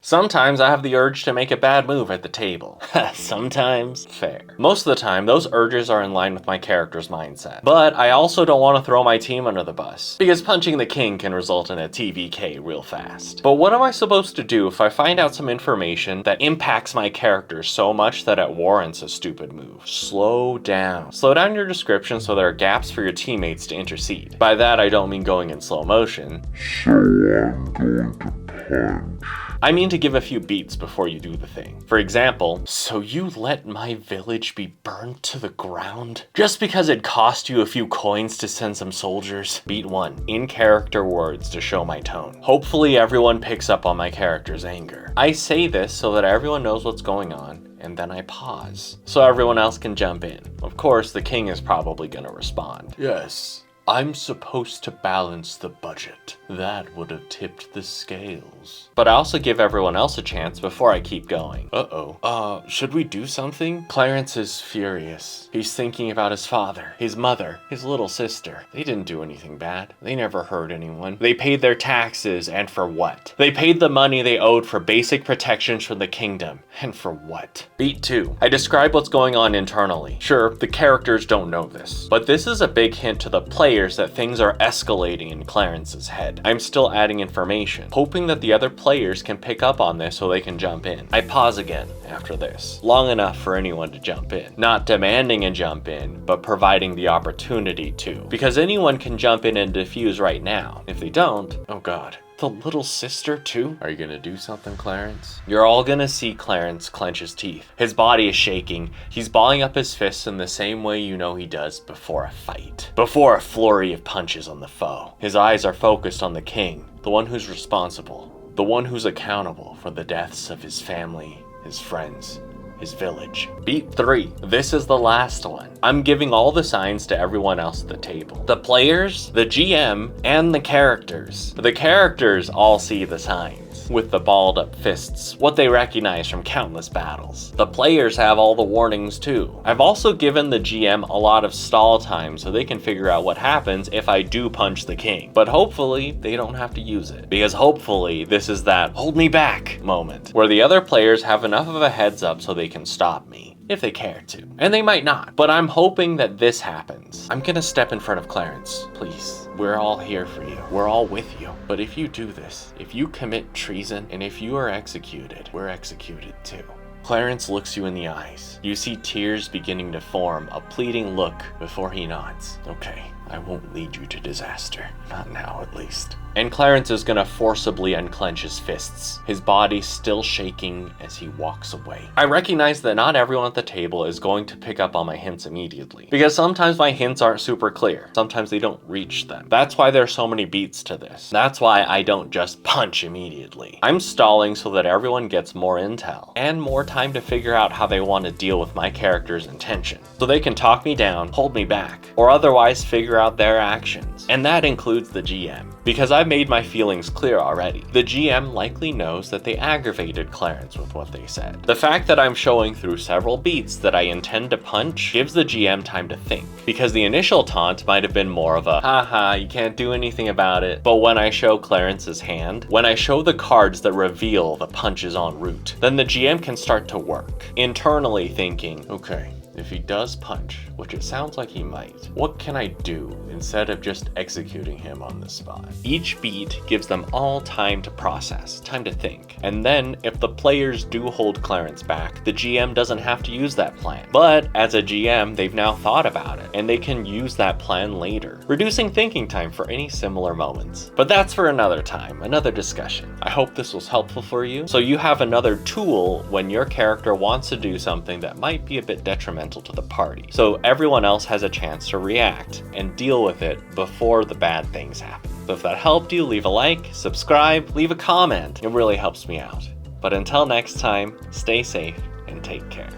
Sometimes I have the urge to make a bad move at the table. Sometimes. Fair. Most of the time, those urges are in line with my character's mindset. But I also don't want to throw my team under the bus, because punching the king can result in a TVK real fast. But what am I supposed to do if I find out some information that impacts my character so much that it warrants a stupid move? Slow down. Slow down your description so there are gaps for your teammates to intercede. By that, I don't mean going in slow motion. So I'm going to punch. I mean to give a few beats before you do the thing. For example, so you let my village be burned to the ground? Just because it cost you a few coins to send some soldiers? Beat 1. In character words to show my tone. Hopefully everyone picks up on my character's anger. I say this so that everyone knows what's going on, and then I pause, so everyone else can jump in. Of course, the king is probably gonna respond. Yes. I'm supposed to balance the budget. That would have tipped the scales. But I also give everyone else a chance before I keep going. Should we do something? Clarence is furious. He's thinking about his father, his mother, his little sister. They didn't do anything bad. They never hurt anyone. They paid their taxes, and for what? They paid the money they owed for basic protections from the kingdom. And for what? Beat 2. I describe what's going on internally. Sure, the characters don't know this, but this is a big hint to the players that things are escalating in Clarence's head. I'm still adding information, hoping that the other players can pick up on this so they can jump in. I pause again after this, long enough for anyone to jump in. Not demanding a jump in, but providing the opportunity to. Because anyone can jump in and defuse right now. If they don't, oh god. The little sister too? Are you gonna do something, Clarence? You're all gonna see Clarence clench his teeth. His body is shaking. He's balling up his fists in the same way you know he does before a fight. Before a flurry of punches on the foe. His eyes are focused on the king, the one who's responsible, the one who's accountable for the deaths of his family, his friends, his village. Beat 3. This is the last one. I'm giving all the signs to everyone else at the table. The players, the GM, and the characters. The characters all see the signs with the balled up fists, what they recognize from countless battles. The players have all the warnings too. I've also given the GM a lot of stall time so they can figure out what happens if I do punch the king. But hopefully they don't have to use it, because hopefully this is that hold me back moment where the other players have enough of a heads up so they can stop me. If they care to. And they might not, but I'm hoping that this happens. I'm gonna step in front of Clarence, please. We're all here for you. We're all with you. But if you do this, if you commit treason, and if you are executed, we're executed too. Clarence looks you in the eyes. You see tears beginning to form, a pleading look before he nods. Okay, I won't lead you to disaster. Not now, at least. And Clarence is gonna forcibly unclench his fists, his body still shaking as he walks away. I recognize that not everyone at the table is going to pick up on my hints immediately, because sometimes my hints aren't super clear. Sometimes they don't reach them. That's why there's so many beats to this. That's why I don't just punch immediately. I'm stalling so that everyone gets more intel, and more time to figure out how they want to deal with my character's intention. So they can talk me down, hold me back, or otherwise figure out their actions. And that includes the GM. Because I've made my feelings clear already. The GM likely knows that they aggravated Clarence with what they said. The fact that I'm showing through several beats that I intend to punch gives the GM time to think. Because the initial taunt might have been more of a, haha, you can't do anything about it. But when I show Clarence's hand, when I show the cards that reveal the punches en route, then the GM can start to work. Internally thinking, okay, if he does punch, which it sounds like he might, what can I do instead of just executing him on the spot? Each beat gives them all time to process, time to think. And then, if the players do hold Clarence back, the GM doesn't have to use that plan. But as a GM, they've now thought about it, and they can use that plan later, reducing thinking time for any similar moments. But that's for another time, another discussion. I hope this was helpful for you, so you have another tool when your character wants to do something that might be a bit detrimental to the party, so everyone else has a chance to react and deal with it before the bad things happen. So if that helped you, leave a like, subscribe, leave a comment. It really helps me out. But until next time, stay safe and take care.